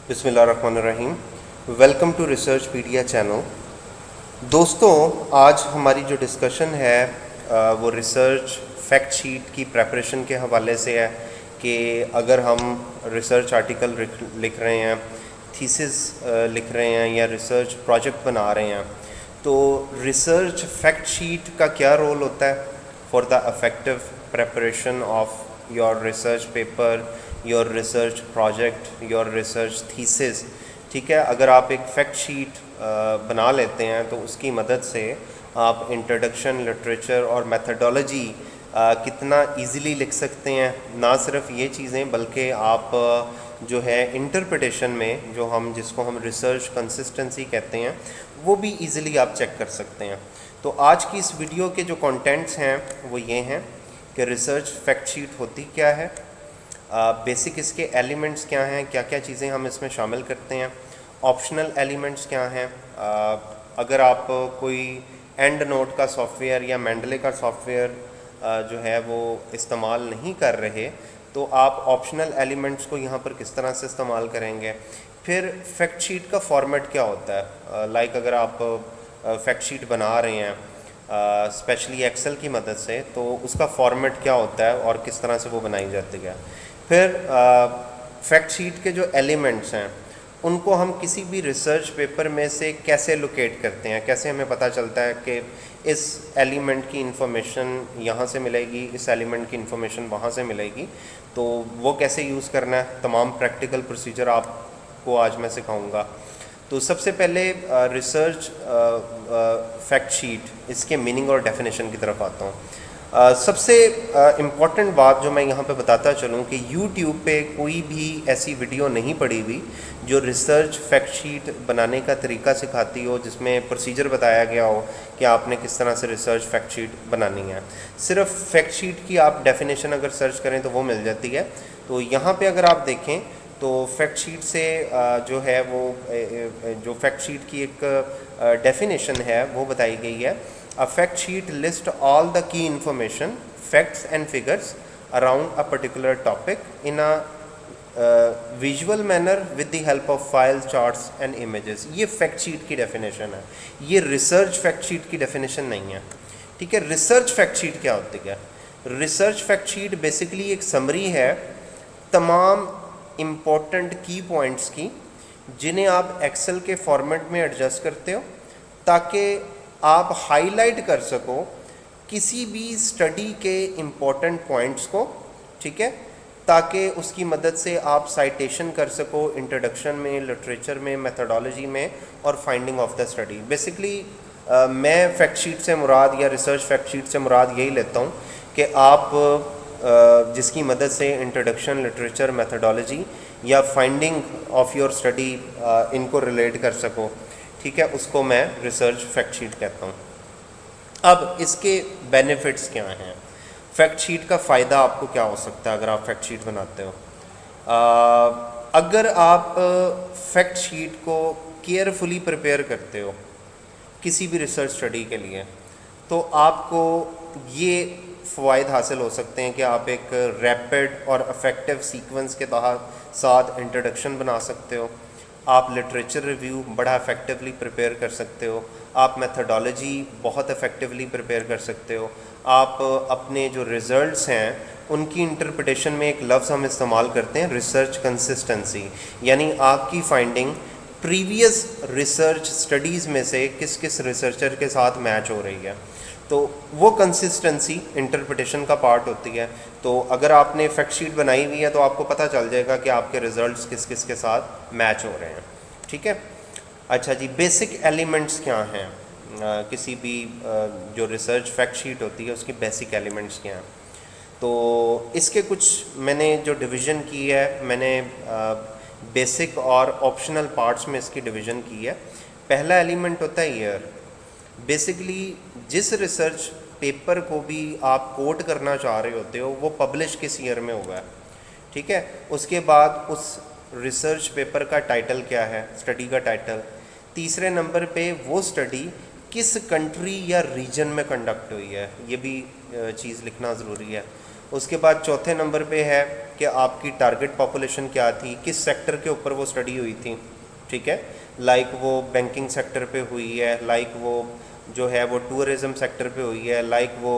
बिस्मिल्लाहिर्रहमानिर्रहीम। Welcome to research pedia channel. दोस्तों, आज हमारी जो डिस्कशन है वो रिसर्च फैक्ट शीट की प्रेपरेशन के हवाले से है कि अगर हम रिसर्च आर्टिकल लिख रहे हैं, थीसिस लिख रहे हैं या रिसर्च प्रोजेक्ट बना रहे हैं, तो रिसर्च फैक्ट शीट का क्या रोल होता है for the effective preparation of your research paper, your research project, your research thesis. ठीक है, अगर आप एक फैक्ट शीट बना लेते हैं तो उसकी मदद से आप इंट्रोडक्शन, लिटरेचर और मेथडोलॉजी कितना इजीली लिख सकते हैं। ना सिर्फ ये चीज़ें बल्कि आप जो है इंटरप्रिटेशन में जिसको हम रिसर्च कंसिस्टेंसी कहते हैं वो भी इजीली आप चेक कर सकते हैं। तो आज की इस वीडियो के जो कंटेंट्स हैं वो ये हैं कि रिसर्च फैक्ट शीट होती क्या है, बेसिक इसके एलिमेंट्स क्या हैं, क्या क्या चीज़ें हम इसमें शामिल करते हैं, ऑप्शनल एलिमेंट्स क्या हैं। अगर आप कोई एंड नोट का सॉफ्टवेयर या मेंडले का सॉफ्टवेयर जो है वो इस्तेमाल नहीं कर रहे तो आप ऑप्शनल एलिमेंट्स को यहाँ पर किस तरह से इस्तेमाल करेंगे। फिर फैक्ट शीट का फॉर्मेट क्या होता है, लाइक अगर आप फैक्ट शीट बना रहे हैं स्पेशली एक्सेल की मदद से, तो उसका फॉर्मेट क्या होता है और किस तरह से वो बनाई जाती है। फिर फैक्ट शीट के जो एलिमेंट्स हैं उनको हम किसी भी रिसर्च पेपर में से कैसे लोकेट करते हैं, कैसे हमें पता चलता है कि इस एलिमेंट की इंफॉर्मेशन यहाँ से मिलेगी, इस एलिमेंट की इंफॉर्मेशन वहाँ से मिलेगी, तो वो कैसे यूज़ करना है। तमाम प्रैक्टिकल प्रोसीजर आपको आज मैं सिखाऊंगा। तो सबसे पहले रिसर्च फैक्ट शीट, इसके मीनिंग और डेफिनेशन की तरफ आता हूँ। सबसे इम्पॉर्टेंट बात जो मैं यहाँ पे बताता चलूँ कि YouTube पे कोई भी ऐसी वीडियो नहीं पड़ी हुई जो रिसर्च फैक्ट शीट बनाने का तरीका सिखाती हो, जिसमें प्रोसीजर बताया गया हो कि आपने किस तरह से रिसर्च फैक्ट शीट बनानी है। सिर्फ फैक्ट शीट की आप डेफिनेशन अगर सर्च करें तो वो मिल जाती है। तो यहाँ पे अगर आप देखें तो फैक्ट शीट से जो है वो जो फैक्ट शीट की एक डेफिनेशन है वो बताई गई है। A fact sheet lists all the key information, facts and figures around a particular topic in a visual manner with the help of files, charts and images। ये फैक्ट शीट की definition है, ये research fact sheet की definition नहीं है। ठीक है, research fact sheet क्या होती है? रिसर्च फैक्ट शीट बेसिकली एक समरी है तमाम इम्पोर्टेंट की पॉइंट्स की, जिन्हें आप एक्सेल के फॉर्मेट में एडजस्ट करते हो ताकि आप हाईलाइट कर सको किसी भी स्टडी के इम्पोर्टेंट पॉइंट्स को। ठीक है, ताकि उसकी मदद से आप साइटेशन कर सको इंट्रोडक्शन में, लिटरेचर में, मेथडोलॉजी में और finding of the study. Basically मैं फैक्ट शीट से मुराद या रिसर्च फैक्ट शीट से मुराद यही लेता हूँ कि आप जिसकी मदद से इंट्रोडक्शन, लिटरेचर, मेथडोलॉजी या फाइंडिंग ऑफ योर स्टडी इनको रिलेट कर सको। ठीक है, उसको मैं रिसर्च फैक्ट शीट कहता हूँ। अब इसके बेनिफिट्स क्या हैं, फैक्ट शीट का फ़ायदा आपको क्या हो सकता है अगर आप फैक्ट शीट बनाते हो। अगर आप फैक्ट शीट को केयरफुली प्रिपेयर करते हो किसी भी रिसर्च स्टडी के लिए, तो आपको ये फ़वाइद हासिल हो सकते हैं कि आप एक रैपिड और इफ़ेक्टिव सीक्वेंस के साथ इंट्रोडक्शन बना सकते हो, आप लिटरेचर रिव्यू बड़ा इफ़ेक्टिवली प्रिपेयर कर सकते हो, आप मेथडोलॉजी बहुत इफ़ेक्टिवली प्रिपेयर कर सकते हो, आप अपने जो रिज़ल्ट्स हैं उनकी इंटरप्रिटेशन में एक लफ्ज़ हम इस्तेमाल करते हैं रिसर्च कंसिस्टेंसी, यानी आपकी फाइंडिंग प्रीवियस रिसर्च स्टडीज़ में से किस किस रिसर्चर के साथ मैच हो रही है। तो वो कंसिस्टेंसी इंटरप्रिटेशन का पार्ट होती है। तो अगर आपने फैक्ट शीट बनाई हुई है तो आपको पता चल जाएगा कि आपके रिजल्ट्स किस किस के साथ मैच हो रहे हैं। ठीक है, अच्छा जी, बेसिक एलिमेंट्स क्या हैं किसी भी जो रिसर्च फैक्ट शीट होती है उसकी बेसिक एलिमेंट्स क्या हैं। तो इसके कुछ मैंने जो डिवीज़न की है, मैंने बेसिक और ऑप्शनल पार्ट्स में इसकी डिवीज़न की है। पहला एलिमेंट होता है ईयर। बेसिकली जिस रिसर्च पेपर को भी आप कोट करना चाह रहे होते हो वो पब्लिश किस ईयर में हुआ है। ठीक है, उसके बाद उस रिसर्च पेपर का टाइटल क्या है, स्टडी का टाइटल। तीसरे नंबर पे वो स्टडी किस कंट्री या रीजन में कंडक्ट हुई है, ये भी चीज़ लिखना ज़रूरी है। उसके बाद चौथे नंबर पे है कि आपकी टारगेट पॉपुलेशन क्या थी, किस सेक्टर के ऊपर वो स्टडी हुई थी, ठीक है, लाइक वो बैंकिंग सेक्टर पे हुई है, लाइक वो जो है वो टूरिज़्म सेक्टर पे हुई है, लाइक वो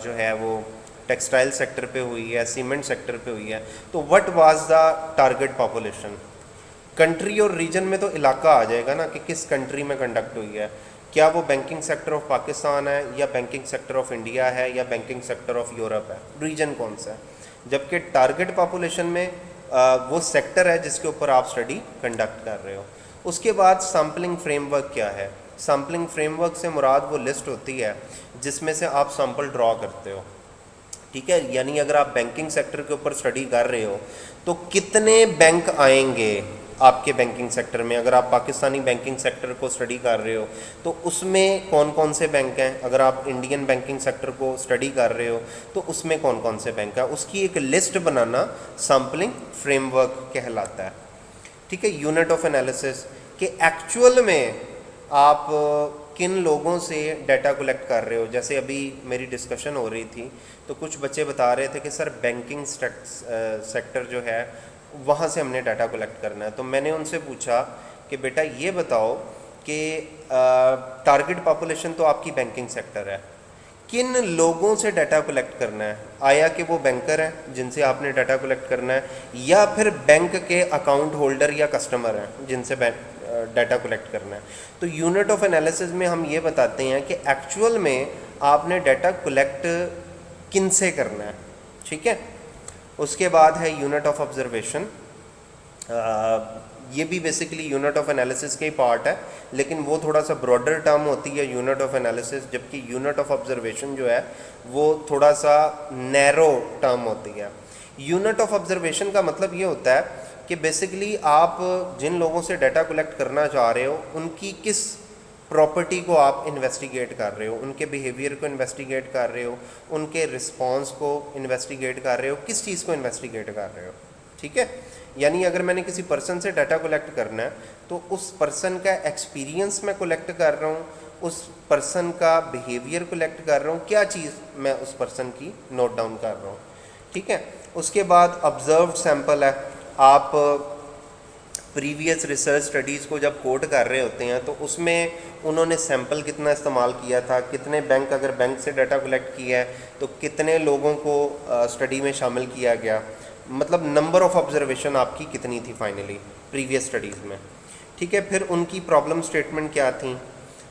जो है वो टेक्सटाइल सेक्टर पे हुई है, सीमेंट सेक्टर पे हुई है। तो what was the target population. Country और रीजन में तो इलाका आ जाएगा ना कि किस कंट्री में कंडक्ट हुई है, क्या वो बैंकिंग सेक्टर ऑफ पाकिस्तान है या बैंकिंग सेक्टर ऑफ इंडिया है या बैंकिंग सेक्टर ऑफ यूरोप है, रीजन कौन सा है। जबकि टारगेट पॉपुलेशन में वो सेक्टर है जिसके ऊपर आप स्टडी कंडक्ट कर रहे हो। उसके बाद सैम्पलिंग फ्रेमवर्क क्या है। सैम्पलिंग फ्रेमवर्क से मुराद वो लिस्ट होती है जिसमें से आप सैम्पल ड्रॉ करते हो, ठीक है। यानी अगर आप बैंकिंग सेक्टर के ऊपर स्टडी कर रहे हो तो कितने बैंक आएंगे आपके बैंकिंग सेक्टर में। अगर आप पाकिस्तानी बैंकिंग सेक्टर को स्टडी कर रहे हो तो उसमें कौन कौन से बैंक हैं, अगर आप इंडियन बैंकिंग सेक्टर को स्टडी कर रहे हो तो उसमें कौन कौन से बैंक हैं, उसकी एक लिस्ट बनाना सैम्पलिंग फ्रेमवर्क कहलाता है, ठीक है। यूनिट ऑफ एनालिसिस कि एक्चुअल में आप किन लोगों से डाटा कलेक्ट कर रहे हो। जैसे अभी मेरी डिस्कशन हो रही थी तो कुछ बच्चे बता रहे थे कि सर बैंकिंग सेक्टर जो है वहाँ से हमने डाटा कलेक्ट करना है। तो मैंने उनसे पूछा कि बेटा ये बताओ कि टारगेट पॉपुलेशन तो आपकी बैंकिंग सेक्टर है, किन लोगों से डाटा कलेक्ट करना है। आया कि वो बैंकर हैं जिनसे आपने डाटा कलेक्ट करना है, या फिर बैंक के अकाउंट होल्डर या कस्टमर हैं जिनसे डाटा कलेक्ट करना है। तो यूनिट ऑफ एनालिसिस में हम ये बताते हैं कि एक्चुअल में आपने डाटा कलेक्ट किन से करना है, ठीक है। उसके बाद है यूनिट ऑफ ऑब्जर्वेशन। ये भी बेसिकली यूनिट ऑफ एनालिसिस के ही पार्ट है, लेकिन वो थोड़ा सा ब्रॉडर टर्म होती है यूनिट ऑफ एनालिसिस, जबकि यूनिट ऑफ ऑब्जर्वेशन जो है वो थोड़ा सा नैरो टर्म होती है। यूनिट ऑफ ऑब्जर्वेशन का मतलब ये होता है कि बेसिकली आप जिन लोगों से डाटा कलेक्ट करना चाह रहे हो उनकी किस प्रॉपर्टी को आप इन्वेस्टिगेट कर रहे हो, उनके बिहेवियर को इन्वेस्टिगेट कर रहे हो, उनके रिस्पॉन्स को इन्वेस्टिगेट कर रहे हो, किस चीज़ को इन्वेस्टिगेट कर रहे हो, ठीक है। यानी अगर मैंने किसी पर्सन से डाटा कलेक्ट करना है तो उस पर्सन का एक्सपीरियंस मैं कलेक्ट कर रहा हूँ, उस पर्सन का बिहेवियर कलेक्ट कर रहा हूँ, क्या चीज़ मैं उस पर्सन की नोट डाउन कर रहा हूँ, ठीक है। उसके बाद ऑब्जर्व्ड सैंपल है। आप प्रीवियस रिसर्च स्टडीज़ को जब कोट कर रहे होते हैं तो उसमें उन्होंने सैंपल कितना इस्तेमाल किया था, कितने बैंक, अगर बैंक से डाटा कलेक्ट किया है तो कितने लोगों को स्टडी में शामिल किया गया, मतलब नंबर ऑफ़ ऑब्जर्वेशन आपकी कितनी थी फाइनली प्रीवियस स्टडीज़ में, ठीक है। फिर उनकी प्रॉब्लम स्टेटमेंट क्या थी,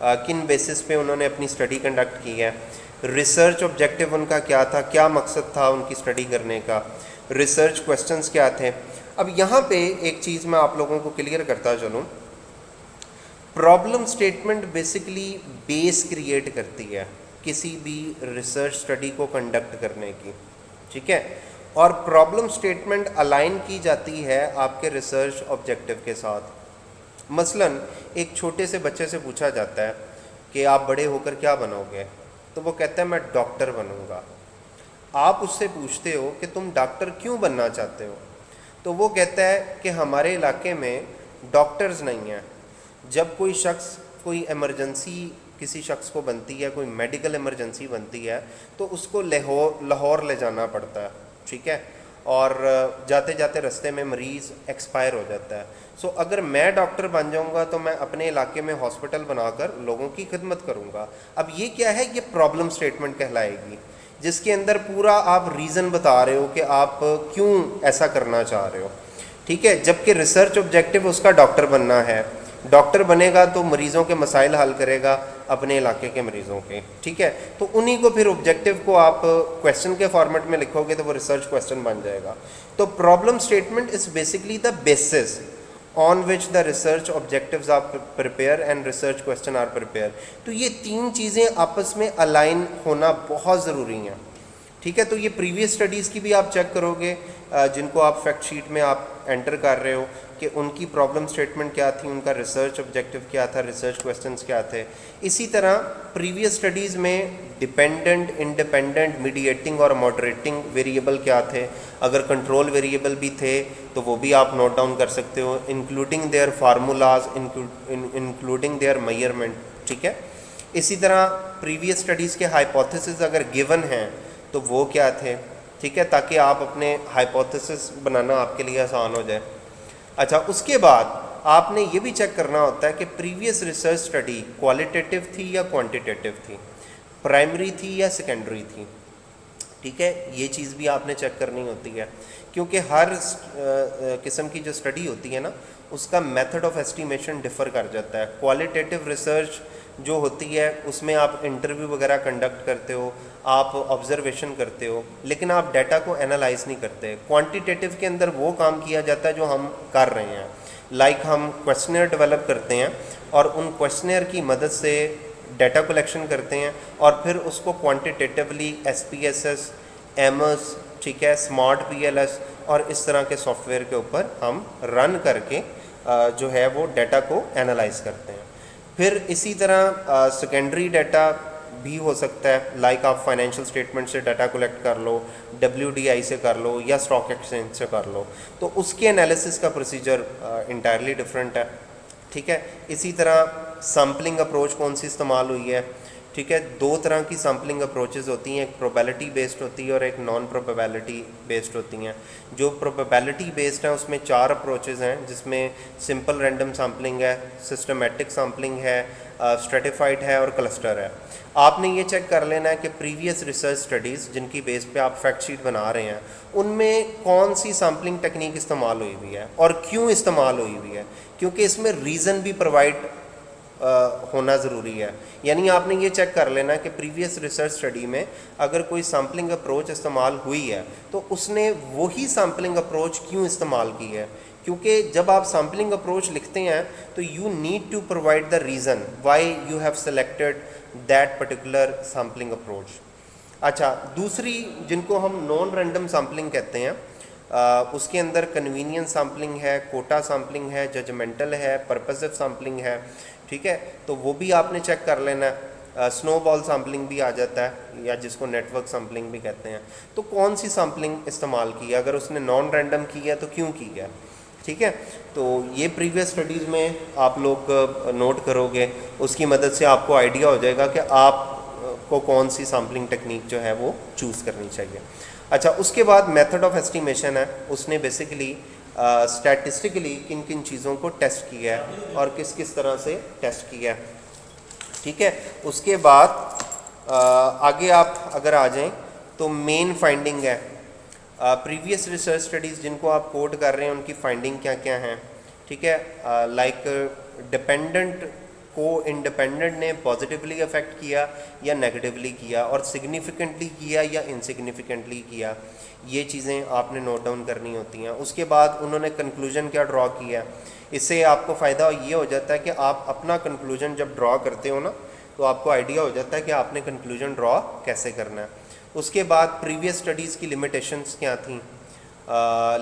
किन बेसिस पे उन्होंने अपनी स्टडी कंडक्ट की है, रिसर्च ऑब्जेक्टिव उनका क्या था, क्या मकसद था उनकी स्टडी करने का, रिसर्च क्वेश्चंस क्या थे। अब यहाँ पे एक चीज़ मैं आप लोगों को क्लियर करता चलूँ, problem statement basically base create करती है किसी भी रिसर्च स्टडी को कंडक्ट करने की, ठीक है। और प्रॉब्लम स्टेटमेंट अलाइन की जाती है आपके रिसर्च ऑब्जेक्टिव के साथ। मसलन एक छोटे से बच्चे से पूछा जाता है कि आप बड़े होकर क्या बनोगे, तो वो कहता है मैं डॉक्टर बनूंगा। आप उससे पूछते हो कि तुम डॉक्टर क्यों बनना चाहते हो, तो वो कहता है कि हमारे इलाके में डॉक्टर्स नहीं हैं। जब कोई शख्स, कोई इमरजेंसी किसी शख्स को बनती है, कोई मेडिकल इमरजेंसी बनती है तो उसको लाहौर ले जाना पड़ता है, ठीक है, और जाते जाते रास्ते में मरीज़ एक्सपायर हो जाता है। सो अगर मैं डॉक्टर बन जाऊंगा तो मैं अपने इलाके में हॉस्पिटल बनाकर लोगों की खिदमत करूंगा। अब ये क्या है, ये प्रॉब्लम स्टेटमेंट कहलाएगी, जिसके अंदर पूरा आप रीज़न बता रहे हो कि आप क्यों ऐसा करना चाह रहे हो, ठीक है। जबकि रिसर्च ऑब्जेक्टिव उसका डॉक्टर बनना है, डॉक्टर बनेगा तो मरीज़ों के मसाइल हल करेगा अपने इलाके के मरीज़ों के, ठीक है। तो उन्हीं को फिर ऑब्जेक्टिव को आप क्वेश्चन के फॉर्मेट में लिखोगे तो वो रिसर्च क्वेश्चन बन जाएगा। तो problem statement is basically the basis on which the research objectives are prepare and research question are prepare. तो ये तीन चीज़ें आपस में अलाइन होना बहुत ज़रूरी हैं, ठीक है। तो ये प्रीवियस स्टडीज़ की भी आप चेक करोगे जिनको आप फैक्ट शीट में आप एंटर कर रहे हो कि उनकी प्रॉब्लम स्टेटमेंट क्या थी, उनका रिसर्च ऑब्जेक्टिव क्या था, रिसर्च क्वेश्चंस क्या थे। इसी तरह प्रीवियस स्टडीज़ में डिपेंडेंट, इंडिपेंडेंट, मीडिएटिंग और मॉडरेटिंग वेरिएबल क्या थे। अगर कंट्रोल वेरिएबल भी थे तो वो भी आप नोट डाउन कर सकते हो, including there formulas, including there measurement, ठीक है। इसी तरह प्रीवियस स्टडीज़ के हाइपोथेसिस अगर गिवन हैं तो वो क्या थे, ठीक है, ताकि आप अपने हाइपोथेसिस बनाना आपके लिए आसान हो जाए। अच्छा, उसके बाद आपने ये भी चेक करना होता है कि प्रीवियस रिसर्च स्टडी क्वालिटेटिव थी या क्वांटिटेटिव थी, प्राइमरी थी या सेकेंडरी थी। ठीक है, ये चीज़ भी आपने चेक करनी होती है, क्योंकि हर किस्म की जो स्टडी होती है ना, उसका मेथड ऑफ एस्टिमेशन डिफ़र कर जाता है। क्वालिटेटिव रिसर्च जो होती है उसमें आप इंटरव्यू वगैरह कंडक्ट करते हो, आप ऑब्जर्वेशन करते हो, लेकिन आप डाटा को एनालाइज नहीं करते। क्वांटिटेटिव के अंदर वो काम किया जाता है जो हम कर रहे हैं, लाइक हम क्वेश्चनर डेवलप करते हैं और उन क्वेश्चनर की मदद से डाटा कलेक्शन करते हैं और फिर उसको क्वांटिटेटिवली SPSS, एमएस, ठीक है, स्मार्ट PLS और इस तरह के सॉफ्टवेयर के ऊपर हम रन करके जो है वो डाटा को एनालाइज करते हैं। फिर इसी तरह सेकेंडरी डाटा भी हो सकता है, लाइक आप फाइनेंशियल स्टेटमेंट से डाटा कलेक्ट कर लो, WDI से कर लो या स्टॉक एक्सचेंज से कर लो, तो उसके एनालिसिस का प्रोसीजर इंटायरली डिफरेंट है। ठीक है, इसी तरह सैम्पलिंग अप्रोच कौन सी इस्तेमाल हुई है। ठीक है, दो तरह की सैम्पलिंग अप्रोचेस होती हैं, एक प्रोबेबिलिटी बेस्ड होती है और एक नॉन प्रोबेबिलिटी बेस्ड होती हैं। जो प्रोबेबिलिटी बेस्ड है उसमें 4 अप्रोचेस हैं, जिसमें सिंपल रैंडम सैम्पलिंग है, सिस्टमेटिक सैम्पलिंग है, स्ट्रेटिफाइड है और क्लस्टर है। आपने ये चेक कर लेना है कि प्रीवियस रिसर्च स्टडीज़ जिनकी बेस पे आप फैक्ट शीट बना रहे हैं उनमें कौन सी सैम्पलिंग टेक्निक इस्तेमाल हुई हुई है और क्यों इस्तेमाल हुई हुई है, क्योंकि इसमें रीज़न भी प्रोवाइड होना ज़रूरी है। यानी आपने ये चेक कर लेना कि प्रीवियस रिसर्च स्टडी में अगर कोई सैम्पलिंग अप्रोच इस्तेमाल हुई है तो उसने वही सैम्पलिंग अप्रोच क्यों इस्तेमाल की है, क्योंकि जब आप सैम्पलिंग अप्रोच लिखते हैं तो you need to provide the reason why you have selected that particular sampling approach. अच्छा, दूसरी जिनको हम नॉन रैंडम सैम्पलिंग कहते हैं, उसके अंदर कन्वीनियंस सैम्पलिंग है, कोटा सैम्पलिंग है, जजमेंटल है, पर्पसिव सैम्पलिंग है। ठीक है, तो वो भी आपने चेक कर लेना है। स्नोबॉल सैम्पलिंग भी आ जाता है या जिसको नेटवर्क सैम्पलिंग भी कहते हैं। तो कौन सी सैम्पलिंग इस्तेमाल की है, अगर उसने नॉन रैंडम की है तो क्यों की है। ठीक है, तो ये प्रीवियस स्टडीज़ में आप लोग नोट करोगे, उसकी मदद से आपको आइडिया हो जाएगा कि आप को कौन सी सैम्पलिंग टेक्निक जो है वो चूज़ करनी चाहिए। अच्छा, उसके बाद मेथड ऑफ एस्टिमेशन है, उसने बेसिकली स्टैटिस्टिकली किन किन चीज़ों को टेस्ट किया है और किस किस तरह से टेस्ट किया है। ठीक है, उसके बाद आगे आप अगर आ जाएं तो मेन फाइंडिंग है, प्रीवियस रिसर्च स्टडीज़ जिनको आप कोट कर रहे हैं उनकी फाइंडिंग क्या क्या हैं। ठीक है, लाइक डिपेंडेंट को इंडिपेंडेंट ने पॉजिटिवली अफेक्ट किया या नेगेटिवली किया, और सिग्निफिकेंटली किया या इनसिग्निफिकेंटली किया, ये चीज़ें आपने नोट डाउन करनी होती हैं। उसके बाद उन्होंने कंक्लूजन क्या ड्रॉ किया, इससे आपको फ़ायदा ये हो जाता है कि आप अपना कंक्लूजन जब ड्रॉ करते हो ना तो आपको आइडिया हो जाता है कि आपने कंक्लूजन ड्रॉ कैसे करना है। उसके बाद प्रीवियस स्टडीज़ की लिमिटेशंस क्या थी,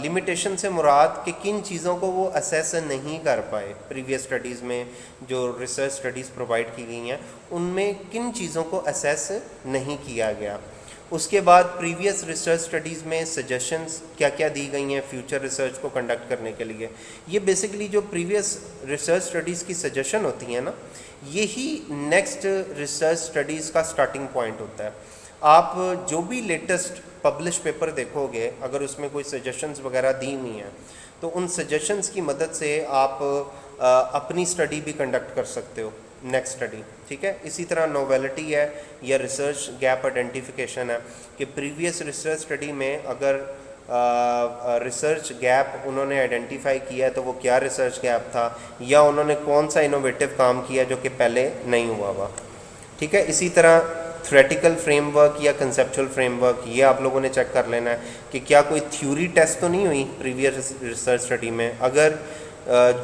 लिमिटेशन से मुराद कि किन चीज़ों को वो असेस नहीं कर पाए। प्रीवियस स्टडीज़ में जो रिसर्च स्टडीज़ प्रोवाइड की गई हैं उनमें किन चीज़ों को असेस नहीं किया गया। उसके बाद प्रीवियस रिसर्च स्टडीज़ में सजेशंस क्या क्या दी गई हैं फ्यूचर रिसर्च को कंडक्ट करने के लिए। ये बेसिकली जो प्रीवियस रिसर्च स्टडीज़ की सजेशन होती हैं ना, यही नेक्स्ट रिसर्च स्टडीज़ का स्टार्टिंग पॉइंट होता है। आप जो भी लेटेस्ट पब्लिश पेपर देखोगे, अगर उसमें कोई सजेशंस वगैरह दी हुई हैं तो उन सजेशंस की मदद से आप अपनी स्टडी भी कंडक्ट कर सकते हो, नेक्स्ट स्टडी। ठीक है, इसी तरह नोवेलिटी है या रिसर्च गैप आइडेंटिफिकेशन है कि प्रीवियस रिसर्च स्टडी में अगर रिसर्च गैप उन्होंने आइडेंटिफाई किया है तो वो क्या रिसर्च गैप था, या उन्होंने कौन सा इनोवेटिव काम किया जो कि पहले नहीं हुआ हुआ। ठीक है, इसी तरह थ्योरेटिकल फ्रेमवर्क या कंसेप्चुअल फ्रेमवर्क, ये आप लोगों ने चेक कर लेना है कि क्या कोई थ्योरी टेस्ट तो नहीं हुई प्रीवियस रिसर्च स्टडी में। अगर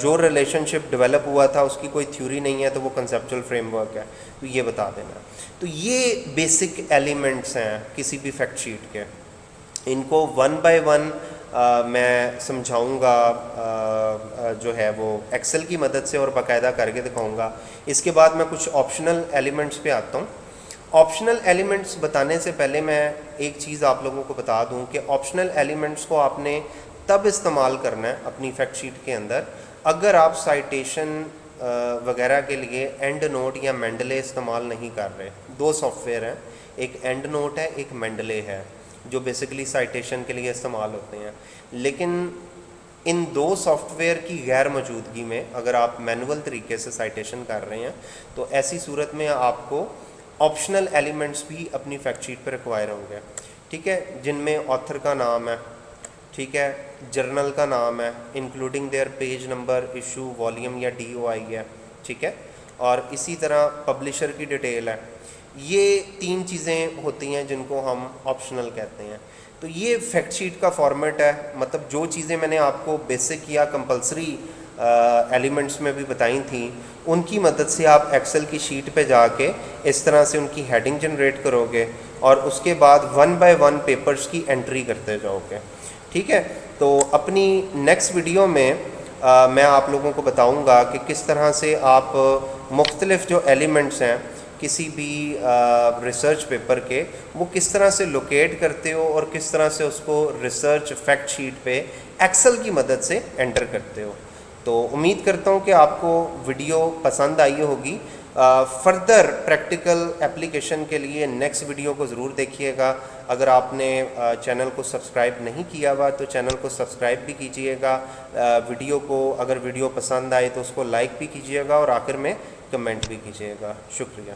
जो रिलेशनशिप डेवलप हुआ था उसकी कोई थ्योरी नहीं है तो वो कंसेप्चुअल फ्रेमवर्क है, तो ये बता देना। तो ये बेसिक एलिमेंट्स हैं किसी भी फैक्ट शीट के, इनको वन बाय वन मैं समझाऊंगा जो है वो एक्सेल की मदद से और बाकायदा करके दिखाऊंगा। इसके बाद मैं कुछ ऑप्शनल एलिमेंट्स पे आता हूँ। ऑप्शनल एलिमेंट्स बताने से पहले मैं एक चीज़ आप लोगों को बता दूं कि ऑप्शनल एलिमेंट्स को आपने तब इस्तेमाल करना है अपनी फैक्ट शीट के अंदर अगर आप साइटेशन वगैरह के लिए एंड नोट या मेंडले इस्तेमाल नहीं कर रहे। दो सॉफ्टवेयर हैं, एक एंड नोट है, एक मेंडले है। जो बेसिकली साइटेशन के लिए इस्तेमाल होते हैं। लेकिन इन दो सॉफ्टवेयर की गैर मौजूदगी में अगर आप मैनुअल तरीके से साइटेशन कर रहे हैं तो ऐसी सूरत में आपको ऑप्शनल एलिमेंट्स भी अपनी फैक्ट शीट पर रिक्वायर होंगे, ठीक है, जिनमें ऑथर का नाम है, ठीक है, जर्नल का नाम है, including there page number, issue, volume या DOI है, ठीक है, और इसी तरह पब्लिशर की डिटेल है। ये 3 चीज़ें होती हैं जिनको हम ऑप्शनल कहते हैं। तो ये फैक्ट शीट का फॉर्मेट है, मतलब जो चीज़ें मैंने आपको बेसिक या कंपलसरी एलिमेंट्स में भी बताई थी, उनकी मदद से आप एक्सेल की शीट पे जाके इस तरह से उनकी हेडिंग जनरेट करोगे और उसके बाद 1 बाय 1 पेपर्स की एंट्री करते जाओगे, ठीक है। तो अपनी नेक्स्ट वीडियो में मैं आप लोगों को बताऊंगा कि किस तरह से आप मुख्तलिफ जो एलिमेंट्स हैं किसी भी रिसर्च पेपर के, वो किस तरह से लोकेट करते हो और किस तरह से उसको रिसर्च फैक्ट शीट पे एक्सेल की मदद से एंटर करते हो। तो उम्मीद करता हूँ कि आपको वीडियो पसंद आई होगी। फर्दर प्रैक्टिकल एप्लीकेशन के लिए नेक्स्ट वीडियो को ज़रूर देखिएगा। अगर आपने चैनल को सब्सक्राइब नहीं किया हुआ तो चैनल को सब्सक्राइब भी कीजिएगा। वीडियो को अगर वीडियो पसंद आए तो उसको लाइक भी कीजिएगा और आखिर में कमेंट भी कीजिएगा। शुक्रिया।